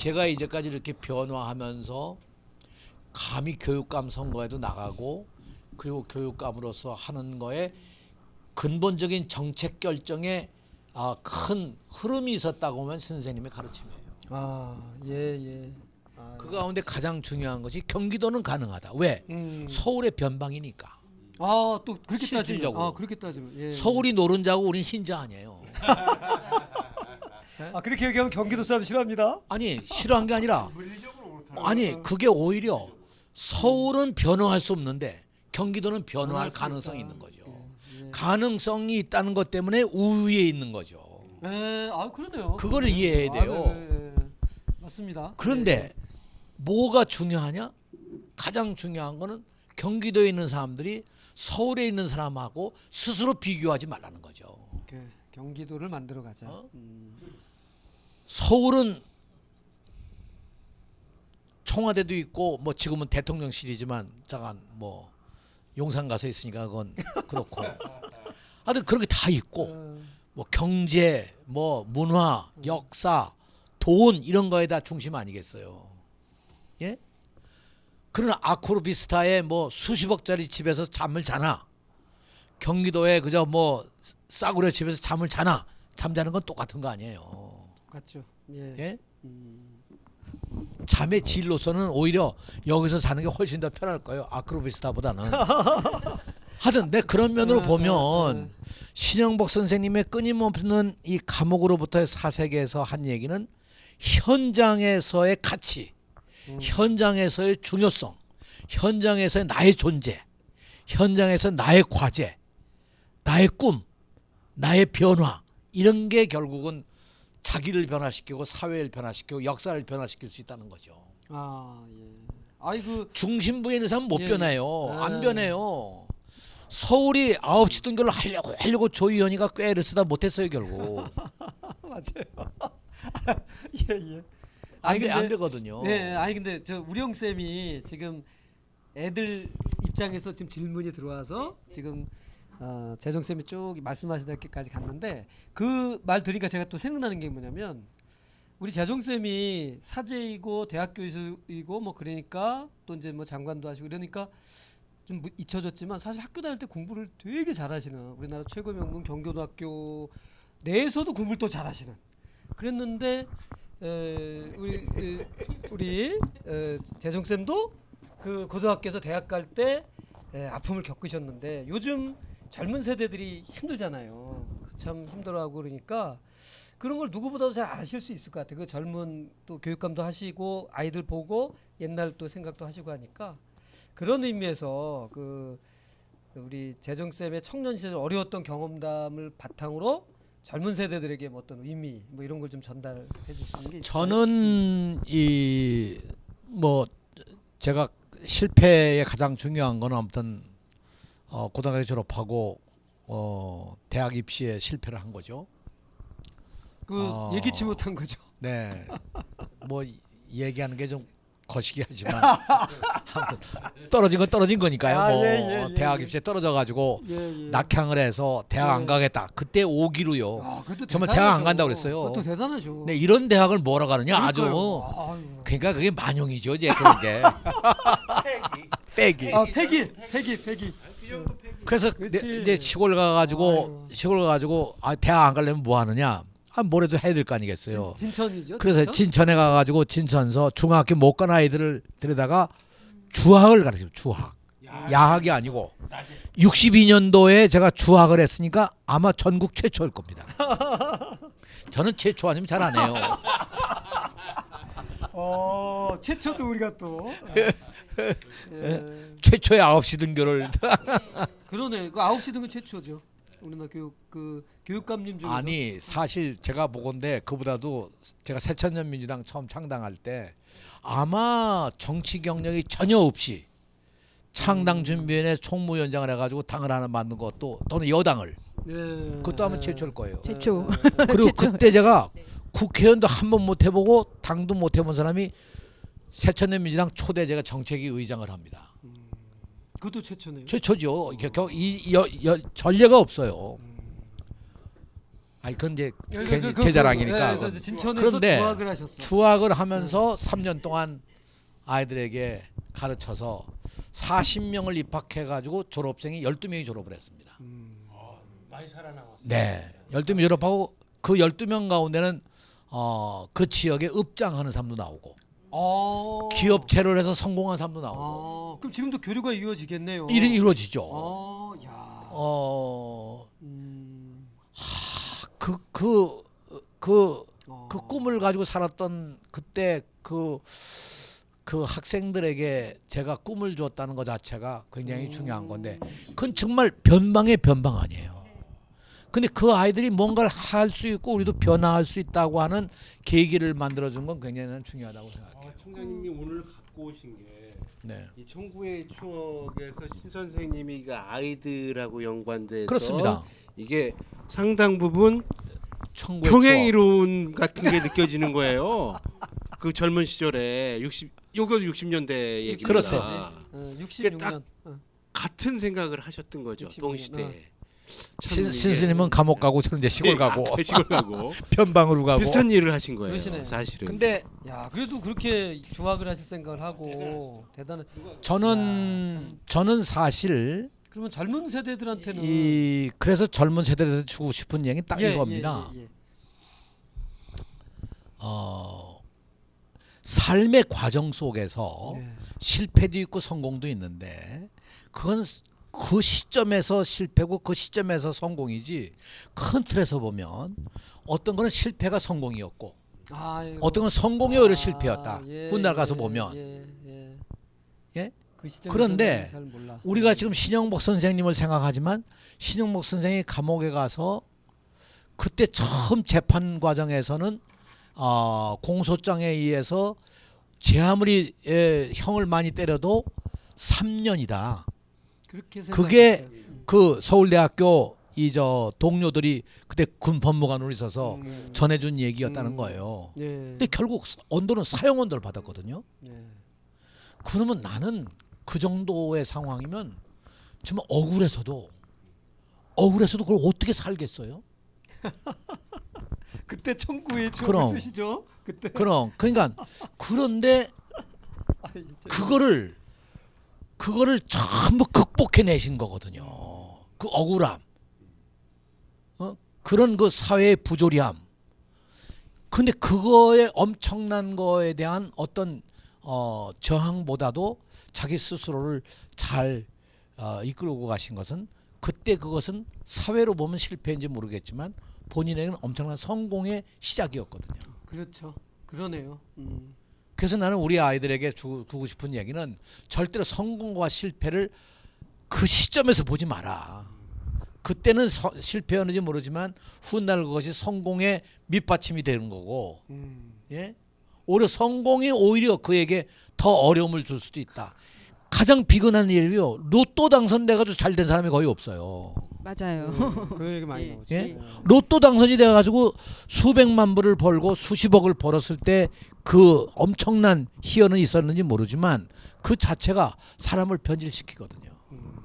제가 이제까지 이렇게 변화하면서 감히 교육감 선거에도 나가고 그리고 교육감으로서 하는 거에 근본적인 정책 결정에 큰 흐름이 있었다고 하면 선생님의 가르침이에요. 예. 그 가운데 가장 중요한 것이 경기도는 가능하다. 왜? 서울의 변방이니까. 또 그렇게 실질적으로. 따지면 그렇게 따지면 예. 서울이 노른자고 우린 흰자 아니에요. 그렇게 얘기하면 경기도 사람 싫어합니다. 아니 싫어한 게 아니라 물리적으로 아니 그게 오히려 서울은 변호할 수 없는데 경기도는 변호할 수 가능성이 있다. 있는 거죠. 예. 가능성이 있다는 것 때문에 우위에 있는 거죠. 그러네요. 그걸 이해해야 돼요. 네. 맞습니다. 그런데 뭐가 중요하냐? 가장 중요한 거는 경기도에 있는 사람들이 서울에 있는 사람하고 스스로 비교하지 말라는 거죠. 경기도를 만들어 가자. 서울은 청와대도 있고 뭐 지금은 대통령실이지만 잠깐 뭐 용산 가서 있으니까 그건 그렇고 하여튼 그런 게 다 있고 뭐 경제 뭐 문화 역사 돈 이런 거에다 중심 아니겠어요. 예? 그러나 아크로비스타에 뭐 수십억짜리 집에서 잠을 자나 경기도에 그저 뭐 싸구려 집에서 잠을 자나 잠자는 건 똑같은 거 아니에요. 똑같죠. 예. 예? 잠의 질로서는 오히려 여기서 자는 게 훨씬 더 편할 거예요. 아크로비스타보다는. 하여튼 내 그런 면으로 보면 신영복 선생님의 끊임없는 이 감옥으로부터의 사색에서 한 얘기는 현장에서의 가치, 현장에서의 중요성, 현장에서의 나의 존재, 현장에서 나의 과제, 나의 꿈, 나의 변화 이런 게 결국은 자기를 변화시키고 사회를 변화시키고 역사를 변화시킬 수 있다는 거죠. 예. 중심부에 있는 사람은 못 예, 변해요. 예. 안 변해요. 서울이 9시 등교를 하려고 조희연이가 꽤 애를 쓰다 못했어요 결국. 맞아요. 예. 안 되거든요. 네. 근데 저 우령 쌤이 지금 애들 입장에서 지금 질문이 들어와서 지금 재정 쌤이 쭉 말씀하시다까지 갔는데 그 말 들으니까 제가 또 생각나는 게 뭐냐면 우리 재정 쌤이 사제이고 대학 교수이고 뭐 그러니까 또 이제 뭐 장관도 하시고 그러니까 좀 잊혀졌지만 사실 학교 다닐 때 공부를 되게 잘하시는 우리나라 최고 명문 경교도학교 내에서도 공부를 또 잘하시는 그랬는데 우리 재정 쌤도 그 고등학교에서 대학 갈 때 아픔을 겪으셨는데 요즘 젊은 세대들이 힘들잖아요. 참 힘들어하고 그러니까 그런 걸 누구보다도 잘 아실 수 있을 것 같아요. 그 젊은 또 교육감도 하시고 아이들 보고 옛날 또 생각도 하시고 하니까 그런 의미에서 그 우리 재정 쌤의 청년 시절 어려웠던 경험담을 바탕으로 젊은 세대들에게 뭐 어떤 의미 뭐 이런 걸 좀 전달해 주시는 게 있을까요? 저는 이 뭐 제가 실패의 가장 중요한 건 아무튼 고등학교 졸업하고 대학 입시에 실패를 한 거죠. 예기치 못한 거죠. 네. 뭐 얘기하는 게 좀 거시기하지만 아무튼 떨어진 건 떨어진 거니까요. 대학 입시에 떨어져 가지고 낙향을 해서 대학 안 가겠다. 그때 오기로요. 정말 대학 안 간다고 그랬어요. 그것도 대단하죠. 네, 이런 대학을 뭐라 가느냐 아주. 그러니까 그게 만용이죠, 이제 그런 게. 빼기. 폐기. 그래서 이제 시골 가가지고 대학 안 가려면 뭐 하느냐? 뭐라도 해야 될 거 아니겠어요. 진천이죠. 그래서 진천에 가가지고 진천서 중학교 못 간 아이들을 데려다가 주학을 가르쳐요. 주학. 야학이 아니고 62년도에 제가 주학을 했으니까 아마 전국 최초일 겁니다. 저는 최초 아니면 잘 안 해요. 최초도 우리가 또 최초의 9시 등교를 그러네. 그 9시 등은 최초죠. 우리나라 교육감님 중에서 아니 사실 제가 보건데 그보다도 제가 새천년 민주당 처음 창당할 때 아마 정치 경력이 전혀 없이 창당 준비위원회 총무위원장을 해가지고 당을 하나 만든 것도 또는 여당을 그것도 아마 최초일 거예요. 최초. 그리고 그때 제가 국회의원도 한 번 못 해보고 당도 못 해본 사람이 새천년 민주당 초대 제가 정책위 의장을 합니다. 그것도 최초네요. 최초죠. 이 전례가 없어요. 아니 그건 이제 그- 괜히 그- 제 그- 자랑이니까. 네, 그래서 이제 진천에서 그런데 주학을 하셨어. 주학을 하면서 3년 동안 아이들에게 가르쳐서 40명을 입학해 가지고 졸업생이 12명이 졸업을 했습니다. 많이 살아남았어요. 네. 12명 졸업하고 그 12명 가운데는 그 지역에 읍장하는 사람도 나오고 기업 체를 해서 성공한 사람도 나오고 그럼 지금도 교류가 이루어지겠네요. 이루어지죠. 야. 그 꿈을 가지고 살았던 그때 그 학생들에게 제가 꿈을 줬다는 것 자체가 굉장히 중요한 건데 그건 정말 변방의 변방 아니에요. 근데 그 아이들이 뭔가를 할 수 있고 우리도 변화할 수 있다고 하는 계기를 만들어준 건 굉장히 중요하다고 생각해요. 총장님이 오늘 갖고 오신 게 네. 이 청구의 추억에서 신 선생님이 이 아이들하고 연관돼서 그렇습니다. 이게 상당 부분 청구의 평행 추억. 이론 같은 게 느껴지는 거예요. 그 젊은 시절에 60년대 얘기입니다. 그렇죠. 66년. 같은 생각을 하셨던 거죠. 66년. 동시대에. 신스님은 감옥 가고 저는 이제 시골 가고 시골 가고 변방으로 가고 비슷한 일을 하신 거예요. 그러시네요. 사실은. 근데 야, 그래도 그렇게 주학을 하실 생각을 하고 대단한. 저는 사실 그러면 젊은 세대들한테는 그래서 젊은 세대한테 주고 싶은 얘기 딱 이겁니다. 예. 삶의 과정 속에서 네. 실패도 있고 성공도 있는데 그건 그 시점에서 실패고 그 시점에서 성공이지 큰 틀에서 보면 어떤 거는 실패가 성공이었고 어떤 건 성공이 오히려 실패였다. 훗날 가서 보면 예? 그 그런데 잘 몰라. 우리가 지금 신영복 선생님을 생각하지만 신영복 선생이 감옥에 가서 그때 처음 재판 과정에서는 공소장에 의해서 제 아무리 형을 많이 때려도 3년이다. 그렇게 그게 생각했어요. 그 서울대학교 동료들이 그때 군 법무관으로 있어서 전해준 얘기였다는 거예요. 예. 근데 결국 언도는 사형 언도를 받았거든요. 예. 그러면 나는 그 정도의 상황이면 정말 억울해서도 그걸 어떻게 살겠어요? 그때 청구의 그럼. 추억을 쓰시죠? 그때. 그러니까 그런데 아이, 그거를 전부 극복해 내신 거거든요. 그 억울함, 그런 그 사회의 부조리함. 근데 그거에 엄청난 거에 대한 어떤 저항보다도 자기 스스로를 잘 이끌고 가신 것은 그때 그것은 사회로 보면 실패인지 모르겠지만 본인에게는 엄청난 성공의 시작이었거든요. 그렇죠. 그러네요. 그래서 나는 우리 아이들에게 주고 싶은 얘기는 절대로 성공과 실패를 그 시점에서 보지 마라. 그때는 실패였는지 모르지만 훗날 그것이 성공의 밑받침이 되는 거고, 예? 오히려 성공이 오히려 그에게 더 어려움을 줄 수도 있다. 가장 비근한 일이요. 로또 당선돼가지고 잘 된 사람이 거의 없어요. 맞아요. 그 얘기 많이 예. 나오죠. 예? 로또 당선이 돼가지고 수백만 불을 벌고 수십억을 벌었을 때 그 엄청난 희열은 있었는지 모르지만 그 자체가 사람을 변질시키거든요.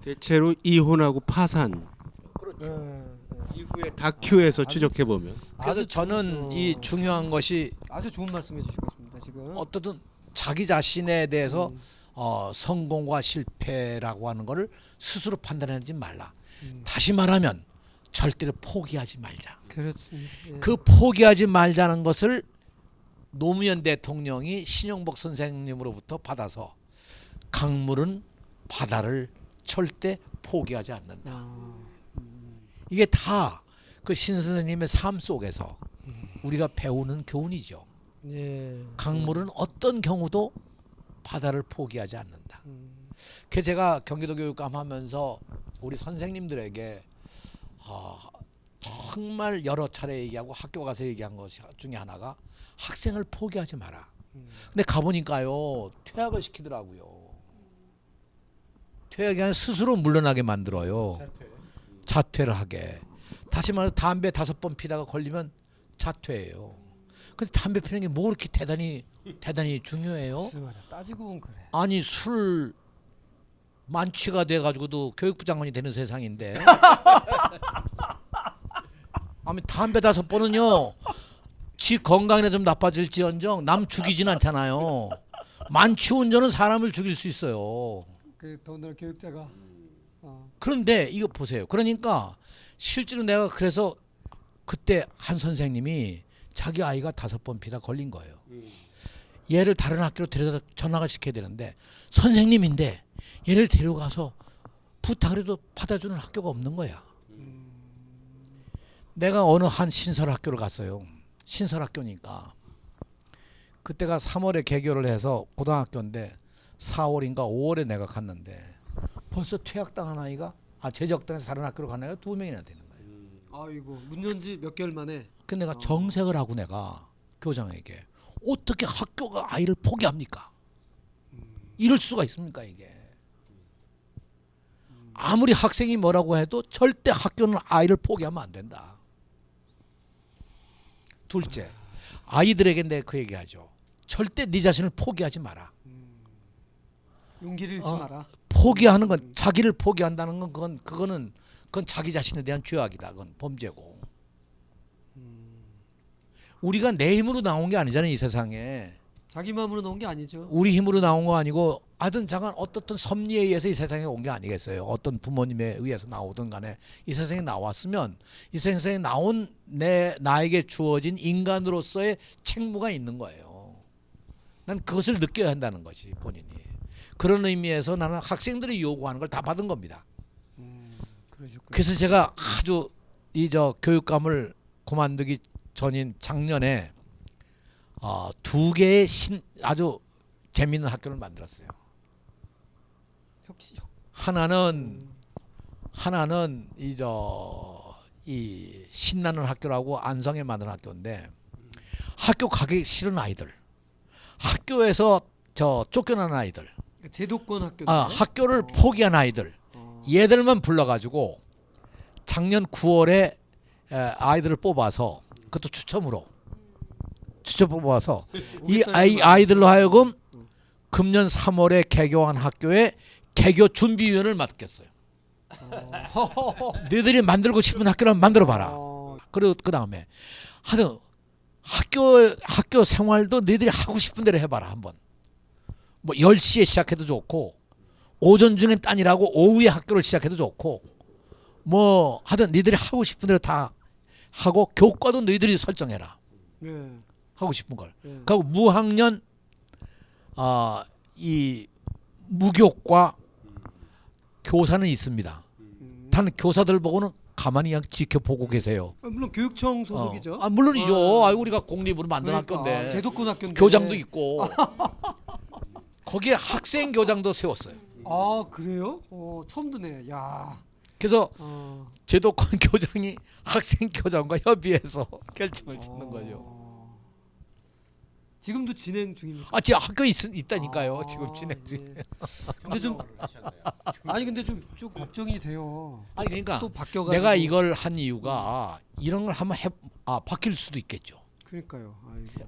대체로 이혼하고 파산 예. 이후에 다큐에서 추적해 보면 그래서 저는 이 중요한 것이 아주 좋은 말씀해 주시고 있습니다. 지금. 어떻든 자기 자신에 대해서 성공과 실패라고 하는 거를 스스로 판단하지 말라. 다시 말하면 절대로 포기하지 말자. 그렇습니다. 예. 그 포기하지 말자는 것을 노무현 대통령이 신영복 선생님으로부터 받아서 강물은 바다를 절대 포기하지 않는다. 이게 다 그 신 선생님의 삶 속에서 우리가 배우는 교훈이죠. 예. 강물은 어떤 경우도 바다를 포기하지 않는다. 그 제가 경기도 교육감 하면서 우리 선생님들에게 정말 여러 차례 얘기하고 학교 가서 얘기한 것 중에 하나가 학생을 포기하지 마라. 근데 가보니까요 퇴학을 시키더라고요. 퇴학이 아니라 스스로 물러나게 만들어요. 자퇴를 하게. 다시 말해서 담배 5번 피다가 걸리면 자퇴예요. 근데 담배 피는 게 뭐 그렇게 대단히 중요해요? 무슨 말이야. 따지고 보면 그래. 아니 술 만취가 돼가지고도 교육부 장관이 되는 세상인데 아니 담배 5번은요. 지 건강이나 좀 나빠질지언정 남 죽이진 않잖아요. 만취 운전은 사람을 죽일 수 있어요. 그 더군다나 교육자가 그런데 이거 보세요. 그러니까 실제로 내가 그래서 그때 한 선생님이 자기 아이가 5번 피다 걸린 거예요. 얘를 다른 학교로 데려다 전학을 시켜야 되는데 선생님인데 얘를 데려가서 부탁을 해도 받아주는 학교가 없는 거야. 내가 어느 한 신설 학교를 갔어요. 신설 학교니까 그때가 3월에 개교를 해서 고등학교인데 4월인가 5월에 내가 갔는데 벌써 퇴학당한 아이가 제적당해서 다른 학교로 간 아이가 2명이나 되는 거예요. 아이고 문 연지 몇 개월 만에. 근데 내가 정색을 하고 내가 교장에게 어떻게 학교가 아이를 포기합니까? 이럴 수가 있습니까 이게? 아무리 학생이 뭐라고 해도 절대 학교는 아이를 포기하면 안 된다. 둘째, 아이들에게 내가 그 얘기하죠. 절대 네 자신을 포기하지 마라. 용기를 잃지 마라. 포기하는 건 자기를 포기한다는 건 그건 자기 자신에 대한 죄악이다. 그건 범죄고. 우리가 내 힘으로 나온 게 아니잖아요 이 세상에. 자기 마음으로 나온 게 아니죠. 우리 힘으로 나온 거 아니고 하든 잠깐 어떻든 섭리에 의해서 이 세상에 온 게 아니겠어요. 어떤 부모님에 의해서 나오든 간에 이 세상에 나왔으면 이 세상에 나온 나에게 주어진 인간으로서의 책무가 있는 거예요. 난 그것을 느껴야 한다는 것이 본인이. 그런 의미에서 나는 학생들이 요구하는 걸 다 받은 겁니다. 그러셨군요. 그래서 제가 아주 교육감을 그만두기 전인 작년에 2개의 아주 재미있는 학교를 만들었어요. 하나는 이 신나는 학교라고 안성에 만든 학교인데 학교 가기 싫은 아이들, 학교에서 쫓겨난 아이들, 제도권 학교. 학교를 포기한 아이들, 얘들만 불러가지고 작년 9월에 아이들을 뽑아서 그것도 추첨으로 뽑아서 이 아이들로 하여금 금년 3월에 개교한 학교에 개교 준비위원을 맡겼어요. 너희들이 만들고 싶은 학교를 만들어봐라. 그리고 그 다음에 하여튼 학교 생활도 너희들이 하고 싶은 대로 해봐라 한번. 뭐 10시에 시작해도 좋고 오전 중엔 딴이라고 오후에 학교를 시작해도 좋고 뭐 하여튼 너희들이 하고 싶은 대로 다 하고 교과도 너희들이 설정해라. 네. 하고 싶은 걸. 네. 그리고 무학년 이 무교과 교사는 있습니다. 단 교사들 보고는 가만히 그냥 지켜보고 계세요. 물론 교육청 소속이죠. 물론이죠. 우리가 공립으로 만든 학교인데 제도권 학교인데 교장도 있고 거기에 학생 교장도 세웠어요. 아 그래요? 처음 듣네. 야. 그래서 제도권 교장이 학생 교장과 협의해서 결정을 짓는 거죠. 지금도 진행 중입니까? 지금 학교 있다니까요. 지금 진행 중에. 네. 근데 좀 근데 좀 걱정이 돼요. 그러니까 또 바뀌어가지고. 내가 이걸 한 이유가 이런 걸 한번 바뀔 수도 있겠죠. 그러니까요.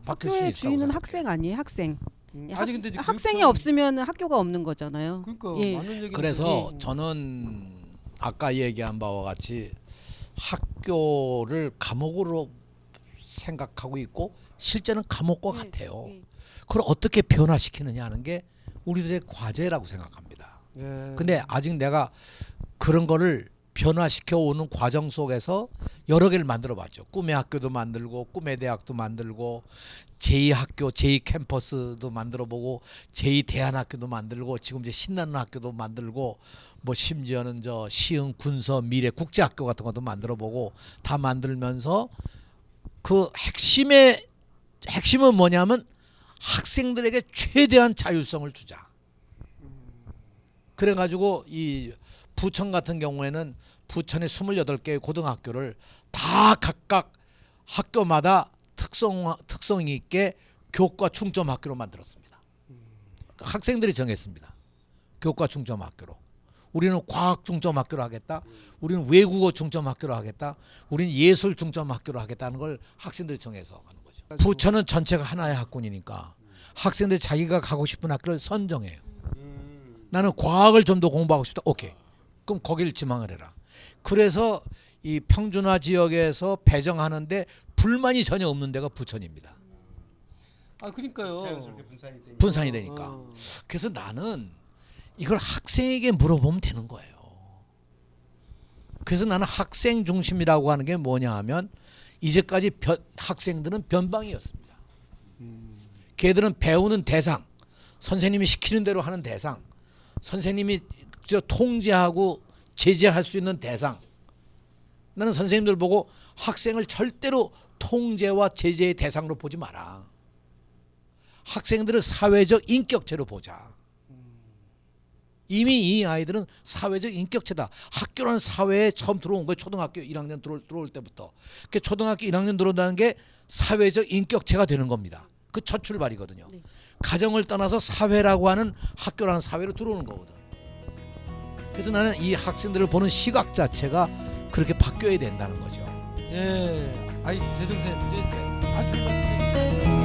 바뀔 수 학교의 있다고 주인은 생각해요. 학생 아니에요? 학생. 근데 이제 학생이 교육청- 없으면 학교가 없는 거잖아요. 그러니까 예. 많은 얘기는 그래서 좀- 저는 아까 얘기한 바와 같이 학교를 감옥으로 생각하고 있고 실제는 감옥과 같아요. 그걸 어떻게 변화시키느냐 하는 게 우리들의 과제라고 생각합니다. 네. 근데 아직 내가 그런 거를 변화시켜 오는 과정 속에서 여러 개를 만들어 봤죠. 꿈의 학교도 만들고 꿈의 대학도 만들고 제2학교, 제2캠퍼스도 만들어 보고 제2대안학교도 만들고 지금 이제 신나는 학교도 만들고 뭐 심지어는 시흥 군서 미래 국제학교 같은 것도 만들어 보고 다 만들면서 그 핵심은 뭐냐면 학생들에게 최대한 자율성을 주자. 그래가지고 이 부천 같은 경우에는 부천의 28개의 고등학교를 다 각각 학교마다 특성 있게 교과 중점 학교로 만들었습니다. 학생들이 정했습니다. 교과 중점 학교로. 우리는 과학 중점 학교로 하겠다. 우리는 외국어 중점 학교로 하겠다. 우리는 예술 중점 학교로 하겠다는 걸 학생들이 정해서 하는 거죠. 부천은 전체가 하나의 학군이니까 학생들이 자기가 가고 싶은 학교를 선정해요. 나는 과학을 좀 더 공부하고 싶다. 오케이. 그럼 거기를 지망을 해라. 그래서 이 평준화 지역에서 배정하는데 불만이 전혀 없는 데가 부천입니다. 아 그러니까요. 자연스럽게 분산이 되니까. 분산이 되니까. 그래서 나는 이걸 학생에게 물어보면 되는 거예요. 그래서 나는 학생 중심이라고 하는 게 뭐냐 하면 이제까지 학생들은 변방이었습니다. 걔들은 배우는 대상, 선생님이 시키는 대로 하는 대상, 선생님이 통제하고 제재할 수 있는 대상. 나는 선생님들 보고 학생을 절대로 통제와 제재의 대상으로 보지 마라. 학생들을 사회적 인격체로 보자. 이미 이 아이들은 사회적 인격체다. 학교라는 사회에 처음 들어온 거예요. 초등학교 1학년 들어올 때부터. 그 초등학교 1학년 들어온다는 게 사회적 인격체가 되는 겁니다. 그 첫 출발이거든요. 네. 가정을 떠나서 사회라고 하는 학교라는 사회로 들어오는 거거든. 그래서 나는 이 학생들을 보는 시각 자체가 그렇게 바뀌어야 된다는 거죠. 예. 아이 재정 쌤 이제 아주